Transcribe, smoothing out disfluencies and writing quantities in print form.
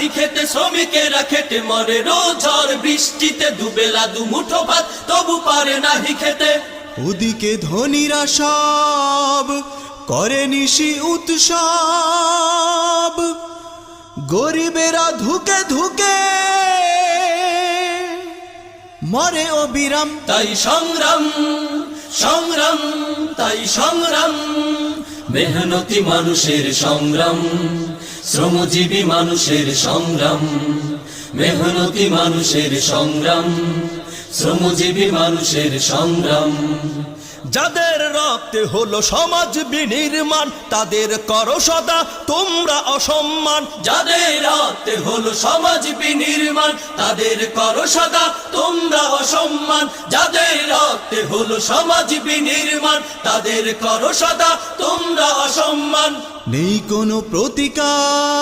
নাহি খেতে, শ্রমিকেরা খেটে মরে রোজ ঝড় বৃষ্টিতে, দুবেলা দুমুঠো ভাত তবু পারে নাহি খেতে। ওদিকে ধনীরা সব করে নিশি উৎসব, গরিবেরা ধুকে ধুকে মরে অবিরাম। তাই সংগ্রাম সংগ্রাম, তাই সংগ্রাম, মেহনতি মানুষের সংগ্রাম, শ্রমজীবী মানুষের সংগ্রাম, মেহনতি মানুষের সংগ্রাম, শ্রমজীবী মানুষের সংগ্রাম। যাদের রক্তে হলো সমাজ বিনির্মাণ, তাদের করো সদা তোমরা অসম্মান। যাদের রক্তে হলো সমাজ বিনির্মাণ, তাদের করো সদা তোমরা অসম্মান। যাদের রক্তে হলো সমাজ বিনির্মাণ, তাদের করো সদা তোমরা অসম্মান। নেই কোনো প্রতিকার।